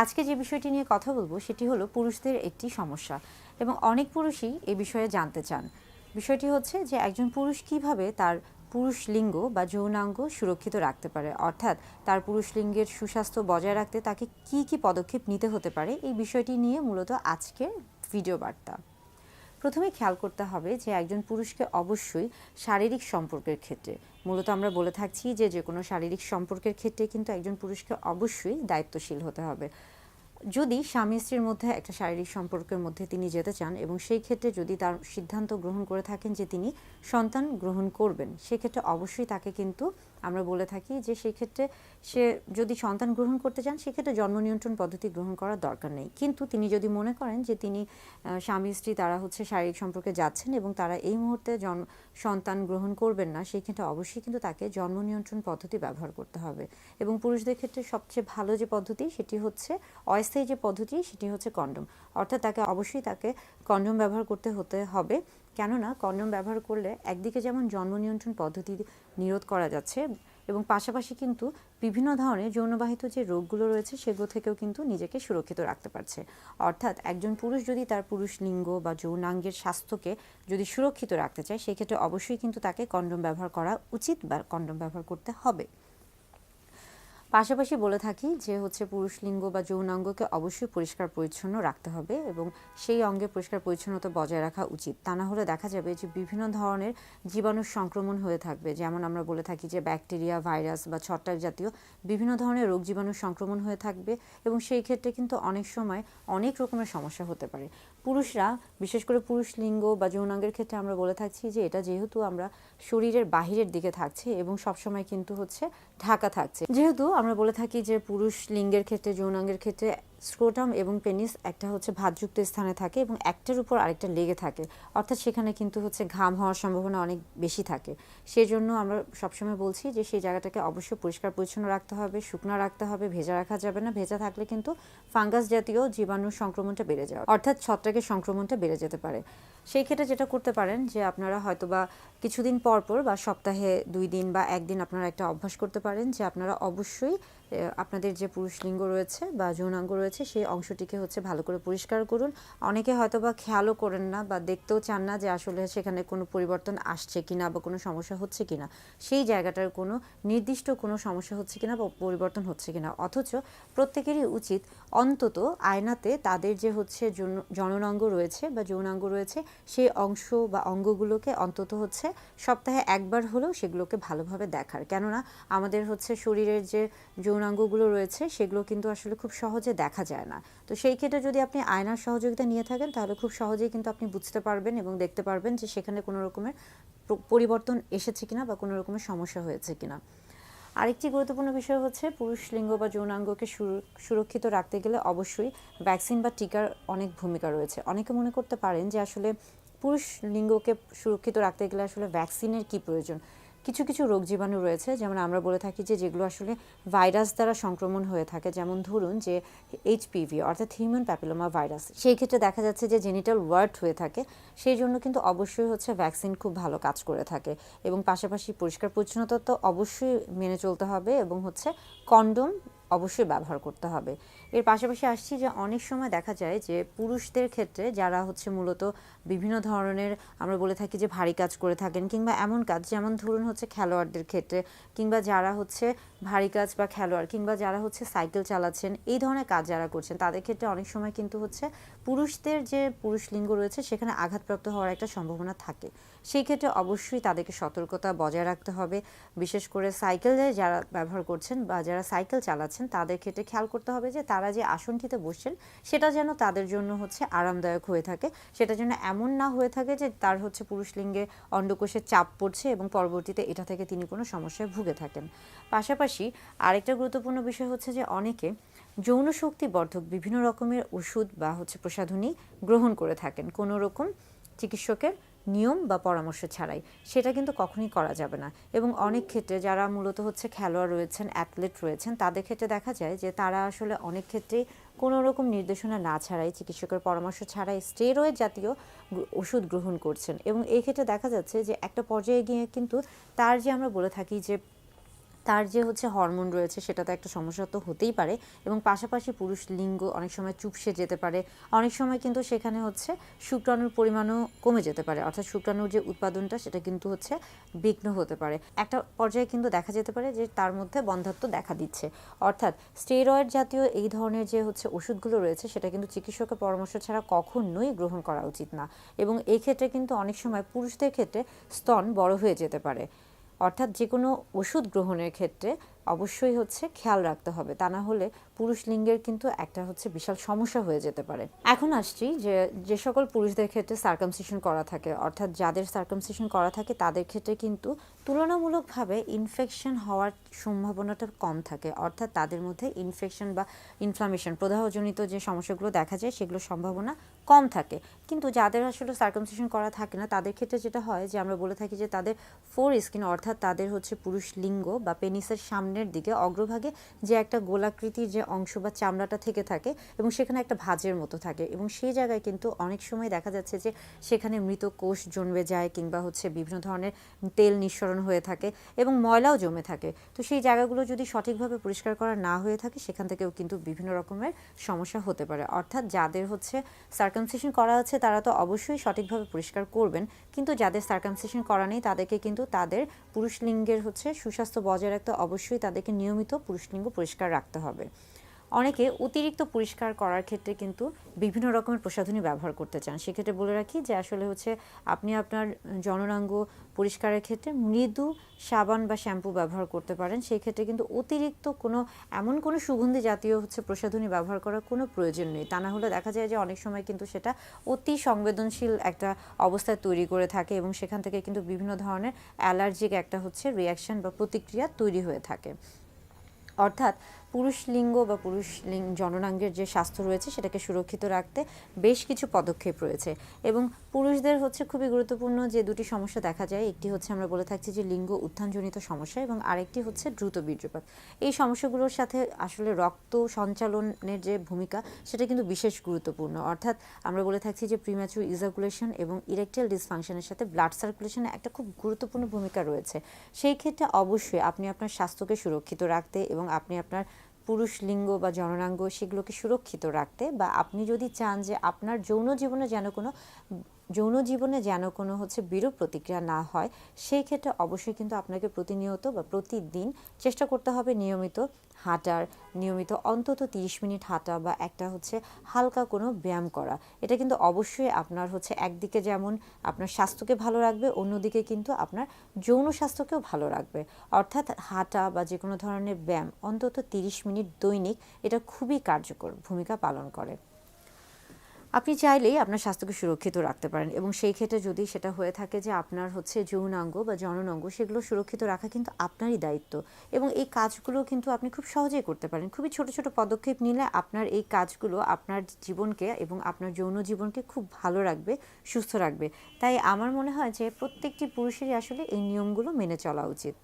আজকে যে বিষয়টি নিয়ে কথা বলবো সেটি হলো পুরুষদের একটি সমস্যা এবং অনেক পুরুষই এই বিষয়ে জানতে চান। বিষয়টি হচ্ছে যে একজন পুরুষ কিভাবে তার পুরুষ লিঙ্গ বা যৌনাঙ্গ সুরক্ষিত রাখতে পারে, অর্থাৎ তার পুরুষ লিঙ্গের সুস্বাস্থ্য বজায় রাখতে তাকে কি কি পদক্ষেপ নিতে হতে পারে, এই বিষয়টি নিয়ে মূলত আজকের ভিডিও বার্তা। প্রথমে খেয়াল করতে হবে যে একজন পুরুষকে অবশ্যই শারীরিক সম্পর্কের ক্ষেত্রে, মূলত আমরা বলে থাকছি যে যে কোনো শারীরিক সম্পর্কের ক্ষেত্রে কিন্তু একজন পুরুষকে অবশ্যই দায়িত্বশীল হতে হবে। যদি স্বামী স্ত্রীর মধ্যে একটা শারীরিক সম্পর্কের মধ্যে তিনি যেতে চান এবং সেই ক্ষেত্রে যদি তার সিদ্ধান্ত গ্রহণ করে থাকেন যে তিনি সন্তান গ্রহণ করবেন, সেক্ষেত্রে অবশ্যই তাকে কিন্তু আমরা বলে থাকি যে সেই ক্ষেত্রে সে যদি সন্তান গ্রহণ করতে চান সেক্ষেত্রে জন্ম নিয়ন্ত্রণ পদ্ধতি গ্রহণ করার দরকার নেই। কিন্তু তিনি যদি মনে করেন যে তিনি স্বামী স্ত্রী তারা শারীরিক সম্পর্কে যাচ্ছেন এবং তারা এই মুহূর্তে সন্তান গ্রহণ করবেন না, সেই ক্ষেত্রে অবশ্যই কিন্তু তাকে জন্ম নিয়ন্ত্রণ পদ্ধতি ব্যবহার করতে হবে। এবং পুরুষদের ক্ষেত্রে সবচেয়ে ভালো যে পদ্ধতি সেটি হচ্ছে অস্থায়ী যে পদ্ধতি, সেটি হচ্ছে কন্ডম। অর্থাৎ তাকে কন্ডম ব্যবহার করতে হবে। কেননা কন্ডম ব্যবহার করলে একদিকে যেমন জন্ম নিয়ন্ত্রণ পদ্ধতি নিরোধ করা যাচ্ছে এবং পাশাপাশি কিন্তু বিভিন্ন ধরনের যৌনবাহিত যে রোগগুলো রয়েছে সেগুলো থেকেও কিন্তু নিজেকে সুরক্ষিত রাখতে পারছে। অর্থাৎ একজন পুরুষ যদি তার পুরুষ লিঙ্গ বা যৌনাঙ্গের স্বাস্থ্যকে যদি সুরক্ষিত রাখতে চায়, সেক্ষেত্রে অবশ্যই কিন্তু তাকে কন্ডম ব্যবহার করা উচিত বা কন্ডম ব্যবহার করতে হবে। পাশাপাশি বলে থাকি যে পুরুষ লিঙ্গ বা যৌনাঙ্গকে অবশ্যই পরিষ্কার পরিচ্ছন্ন রাখতে হবে এবং সেই অঙ্গে পরিষ্কার পরিচ্ছন্নতা বজায় রাখা উচিত। তা না হলে দেখা যাবে যে বিভিন্ন ধরনের জীবাণুর সংক্রমণ হয়ে থাকবে, যেমন আমরা বলে থাকি যে ব্যাকটেরিয়া, ভাইরাস বা ছত্রাক জাতীয় বিভিন্ন ধরনের রোগ জীবাণুর সংক্রমণ হয়ে থাকবে এবং সেই ক্ষেত্রে কিন্তু অনেক সময় অনেক রকমের সমস্যা হতে পারে। পুরুষরা, বিশেষ করে পুরুষ লিঙ্গ বা যৌনাঙ্গের ক্ষেত্রে আমরা বলে থাকছি যে এটা যেহেতু আমরা শরীরের বাহিরের দিকে থাকছে এবং সবসময় কিন্তু ঢাকা থাকছে, যেহেতু আমরা বলে থাকি যে পুরুষ লিঙ্গের ক্ষেত্রে, যৌনাঙ্গের ক্ষেত্রে স্ক্রোটাম এবং পেনিস একটা ভাঁজযুক্ত স্থানে থাকে এবং একটার উপর আরেকটা লেগে থাকে, অর্থাৎ সেখানে কিন্তু ঘাম হওয়ার সম্ভাবনা অনেক বেশি থাকে। সেই জন্য আমরা সবসময় বলছি যে সেই জায়গাটাকে অবশ্যই পরিষ্কার পরিচ্ছন্ন রাখতে হবে, শুকনো রাখতে হবে, ভেজা রাখা যাবে না। ভেজা থাকলে কিন্তু ফাঙ্গাস জাতীয় জীবাণুর সংক্রমণটা বেড়ে যায়, অর্থাৎ ছত্রাকের সংক্রমণটা বেড়ে যেতে পারে। সেই ক্ষেত্রে যেটা করতে পারেন যে আপনারা হয়তোবা কিছুদিন পর বা সপ্তাহে 2 দিন বা 1 দিন আপনারা একটা অভ্যাস করতে পারেন যে আপনারা অবশ্যই আপনাদের যে পুরুষ লিঙ্গ রয়েছে বা যৌনাঙ্গ রয়েছে সেই অংশটিকে ভালো করে পরিষ্কার করুন। অনেকে হয়তোবা খেয়ালও করেন না বা দেখতেও চান না যে আসলে সেখানে কোনো পরিবর্তন আসছে কিনা বা কোনো সমস্যা হচ্ছে কিনা, সেই জায়গাটার কোনো নির্দিষ্ট কোনো সমস্যা হচ্ছে কিনা বা পরিবর্তন হচ্ছে কিনা। অথচ প্রত্যেকেরই উচিত অন্তত আয়নাতে তাদের যে জননাঙ্গ রয়েছে বা যৌনাঙ্গ রয়েছে সেই অংশ বা অঙ্গগুলোকে অন্তত সপ্তাহে একবার হলেও সেগুলোকে ভালোভাবে দেখার। কেননা আমাদের শরীরের যে যৌনাঙ্গগুলো রয়েছে সেগুলো কিন্তু আসলে খুব সহজে দেখা যায় না। তো সেই ক্ষেত্রে যদি আপনি আয়নার সহযোগিতা নিয়ে থাকেন তাহলে খুব সহজেই কিন্তু আপনি বুঝতে পারবেন এবং দেখতে পারবেন যে সেখানে কোনো রকমের পরিবর্তন এসেছে কিনা বা কোনো রকমের সমস্যা হয়েছে কিনা। আরেকটি গুরুত্বপূর্ণ বিষয় পুরুষ লিঙ্গ বা যৌনাঙ্গকে সুরক্ষিত রাখতে গেলে অবশ্যই ভ্যাকসিন বা টিকার অনেক ভূমিকা রয়েছে। অনেকে মনে করতে পারেন যে আসলে পুরুষ লিঙ্গকে সুরক্ষিত রাখতে গেলে আসলে ভ্যাকসিনের কি প্রয়োজন। কিছু কিছু রোগ জীবাণু রয়েছে, যেমন আমরা বলে থাকি যে যেগুলো ভাইরাস দ্বারা সংক্রমণ হয়ে থাকে, যেমন ধরুন যে HPV অর্থাৎ হিউম্যান প্যাপিলোমা ভাইরাস, সেই ক্ষেত্রে দেখা যাচ্ছে যে জেনিটাল ওয়ার্ড হয়ে থাকে। সেই জন্য কিন্তু অবশ্যই ভ্যাকসিন খুব ভালো কাজ করে থাকে এবং পাশাপাশি পরিষ্কার পরিচ্ছন্নতা তো অবশ্যই মেনে চলতে হবে এবং কন্ডোম অবশ্যই ব্যবহার করতে হবে। এর পাশাপাশি আসছি যে অনেক সময় দেখা যায় যে পুরুষদের ক্ষেত্রে যারা মূলত বিভিন্ন ধরনের আমরা বলে থাকি যে ভারী কাজ করে থাকেন কিংবা এমন কাজ, যেমন ধরুন খেলোয়াড়দের ক্ষেত্রে কিংবা যারা ভারী কাজ বা খেলোয়াড় কিংবা যারা সাইকেল চালাচ্ছেন, এই ধরনের কাজ যারা করছেন তাদের ক্ষেত্রে অনেক সময় কিন্তু পুরুষদের যে পুরুষ লিঙ্গ রয়েছে সেখানে আঘাতপ্রাপ্ত হওয়ার একটা সম্ভাবনা থাকে। সেই ক্ষেত্রে অবশ্যই তাদেরকে সতর্কতা বজায় রাখতে হবে। বিশেষ করে সাইকেলে যারা ব্যবহার করছেন বা যারা সাইকেল চালাচ্ছেন তাদের ক্ষেত্রে খেয়াল করতে হবে যে তারা যে আসনটিতে বসছেন সেটা যেন তাদের জন্য আরামদায়ক হয়ে থাকে, সেটা যেন এমন না হয়ে থাকে যে তার পুরুষ লিঙ্গে অন্ডকোষে চাপ পড়ছে এবং পরবর্তীতে এটা থেকে তিনি কোনো সমস্যায় ভুগে থাকেন। পাশাপাশি আরেকটা গুরুত্বপূর্ণ বিষয় যে অনেকে যৌন শক্তিবর্ধক বিভিন্ন রকমের ওষুধ বা প্রসাধনী গ্রহণ করে থাকেন কোনো রকম চিকিৎসকের নিয়ম বা পরামর্শ ছাড়াই। সেটা কিন্তু কখনোই করা যাবে না এবং অনেক ক্ষেত্রে যারা মূলত খেলোয়াড় রয়েছেন, অ্যাথলেট রয়েছেন, তাদের ক্ষেত্রে দেখা যায় যে তারা আসলে অনেক ক্ষেত্রেই কোনো রকম নির্দেশনা না ছাড়াই, চিকিৎসকের পরামর্শ ছাড়াই স্টেরয়েড জাতীয় ওষুধ গ্রহণ করছেন এবং এই ক্ষেত্রে দেখা যাচ্ছে যে একটা পর্যায়ে গিয়ে কিন্তু তার যে আমরা বলে থাকি যে তার যে হচ্ছে হরমোন রয়েছে সেটাতে একটা সমস্যা তো হতেই পারে, এবং পাশাপাশি পুরুষ লিঙ্গ অনেক সময় চুপসে যেতে পারে, অনেক সময় কিন্তু সেখানে হচ্ছে শুক্রাণুর পরিমাণও কমে যেতে পারে, অর্থাৎ শুক্রাণুর যে উৎপাদনটা সেটা কিন্তু হচ্ছে বিঘ্ন হতে পারে। একটা পর্যায়ে কিন্তু দেখা যেতে পারে যে তার মধ্যে বন্ধ্যাত্ব দেখা দিচ্ছে। অর্থাৎ স্টেরয়েড জাতীয় এই ধরনের যে হচ্ছে ওষুধগুলো রয়েছে সেটা কিন্তু চিকিৎসকের পরামর্শ ছাড়া কখনোই গ্রহণ করা উচিত না, এবং এই ক্ষেত্রে কিন্তু অনেক সময় পুরুষদের ক্ষেত্রে স্তন বড় হয়ে যেতে পারে। অর্থাৎ যে কোনো ওষুধ গ্রহণের ক্ষেত্রে অবশ্যই হচ্ছে খেয়াল রাখতে হবে, তা না হলে পুরুষ লিঙ্গের কিন্তু একটা হচ্ছে বিশাল সমস্যা হয়ে যেতে পারে। এখন আসছি যে যে সকল পুরুষদের ক্ষেত্রে সার্কামসিশন করা থাকে, অর্থাৎ যাদের সার্কামসিশন করা থাকে তাদের ক্ষেত্রে কিন্তু তুলনামূলকভাবে ইনফেকশন হওয়ার সম্ভাবনাটা কম থাকে, অর্থাৎ তাদের মধ্যে ইনফেকশন বা ইনফ্লামেশন প্রদাহজনিত যে সমস্যাগুলো দেখা যায় সেগুলোর সম্ভাবনা কম থাকে। কিন্তু যাদের আসলে সার্কামসিশন করা থাকে না তাদের ক্ষেত্রে যেটা হয় যে আমরা বলে থাকি যে তাদের ফোর স্কিন, অর্থাৎ তাদের হচ্ছে পুরুষ লিঙ্গ বা পেনিসের সামনের দিকে অগ্রভাগে যে একটা গোলাকৃতির যে অংশ বা চামড়াটা থেকে থাকে এবং সেখানে একটা ভাঁজের মতো থাকে, এবং সেই জায়গায় কিন্তু অনেক সময় দেখা যাচ্ছে যে সেখানে মৃত কোষ জন্মে যায় কিংবা হচ্ছে বিভিন্ন ধরনের তেল নিঃসরণ হয়ে থাকে এবং ময়লাও জমে থাকে। তো সেই জায়গাগুলো যদি সঠিকভাবে পরিষ্কার করা না হয়ে থাকে সেখান থেকেও কিন্তু বিভিন্ন রকমের সমস্যা হতে পারে। অর্থাৎ যাদের হচ্ছে সার্কামসিশন করা আছে তারা তো অবশ্যই সঠিকভাবে পরিষ্কার করবেন, কিন্তু যাদের সার্কামসিশন করা নেই তাদেরকে কিন্তু তাদের পুরুষ লিঙ্গের হচ্ছে সুস্বাস্থ্য বজায় রাখতে অবশ্যই তাদেরকে নিয়মিত পুরুষ লিঙ্গ পরিষ্কার রাখতে হবে। অনেকে অতিরিক্ত পরিষ্কার করার ক্ষেত্রে কিন্তু বিভিন্ন রকমের প্রসাধনী ব্যবহার করতে চান। সেক্ষেত্রে বলে রাখি যে আসলে হচ্ছে আপনি আপনার যৌনাঙ্গ পরিষ্কারের ক্ষেত্রে মৃদু সাবান বা শ্যাম্পু ব্যবহার করতে পারেন। সেই ক্ষেত্রে কিন্তু অতিরিক্ত এমন কোনো সুগন্ধি জাতীয় হচ্ছে প্রসাধনী ব্যবহার করার কোনো প্রয়োজন নেই, তা না হলে দেখা যায় যে অনেক সময় কিন্তু সেটা অতি সংবেদনশীল একটা অবস্থায় তৈরি করে থাকে এবং সেখান থেকে কিন্তু বিভিন্ন ধরনের অ্যালার্জিক একটা হচ্ছে রিয়াকশন বা প্রতিক্রিয়া তৈরি হয়ে থাকে। অর্থাৎ পুরুষ লিঙ্গ বা জননাঙ্গের যে স্বাস্থ্য রয়েছে সেটাকে সুরক্ষিত রাখতে বেশ কিছু পদক্ষেপ রয়েছে, এবং পুরুষদের হচ্ছে খুবই গুরুত্বপূর্ণ যে দুটি সমস্যা দেখা যায়, একটি হচ্ছে আমরা বলে থাকছি যে লিঙ্গ উত্থানজনিত সমস্যা এবং আরেকটি হচ্ছে দ্রুত বীর্যপাত। এই সমস্যাগুলোর সাথে আসলে রক্ত সঞ্চালনের যে ভূমিকা সেটা কিন্তু বিশেষ গুরুত্বপূর্ণ। অর্থাৎ আমরা বলে থাকছি যে প্রিম্যাচুর ইজাকুলেশন এবং ইরেকটাইল ডিসফাংশনের সাথে ব্লাড সার্কুলেশনে একটা খুব গুরুত্বপূর্ণ ভূমিকা রয়েছে। সেই ক্ষেত্রে অবশ্যই আপনি আপনার স্বাস্থ্যকে সুরক্ষিত রাখতে এবং আপনি আপনার পুরুষ লিঙ্গ বা জননাঙ্গ সেগুলোকে সুরক্ষিত রাখতে, বা আপনি যদি চান যে আপনার যৌন জীবনে যেন কোনো হচ্ছে বিরূপ প্রতিক্রিয়া না হয়, সেই ক্ষেত্রে অবশ্যই কিন্তু আপনাকে প্রতিনিয়ত বা প্রতিদিন চেষ্টা করতে হবে নিয়মিত অন্তত 30 মিনিট হাঁটা বা একটা হচ্ছে হালকা কোনো ব্যায়াম করা। এটা কিন্তু অবশ্যই আপনার হচ্ছে একদিকে যেমন আপনার স্বাস্থ্যকে ভালো রাখবে, অন্যদিকে কিন্তু আপনার যৌন স্বাস্থ্যকেও ভালো রাখবে। অর্থাৎ হাঁটা বা যে কোনো ধরনের ব্যায়াম অন্তত 30 মিনিট দৈনিক, এটা খুবই কার্যকর ভূমিকা পালন করে। আপনি চাইলেই আপনার স্বাস্থ্যকে সুরক্ষিত রাখতে পারেন, এবং সেই ক্ষেত্রে যদি সেটা হয়ে থাকে যে আপনার হচ্ছে যৌনাঙ্গ বা জননাঙ্গ সেগুলো সুরক্ষিত রাখা কিন্তু আপনারই দায়িত্ব, এবং এই কাজগুলো কিন্তু আপনি খুব সহজেই করতে পারেন। খুবই ছোট ছোট পদক্ষেপ নিলে আপনার এই কাজগুলো আপনার জীবনকে এবং আপনার যৌন জীবনকে খুব ভালো রাখবে, সুস্থ রাখবে। তাই আমার মনে হয় যে প্রত্যেকটি পুরুষেরই আসলে এই নিয়মগুলো মেনে চলা উচিত।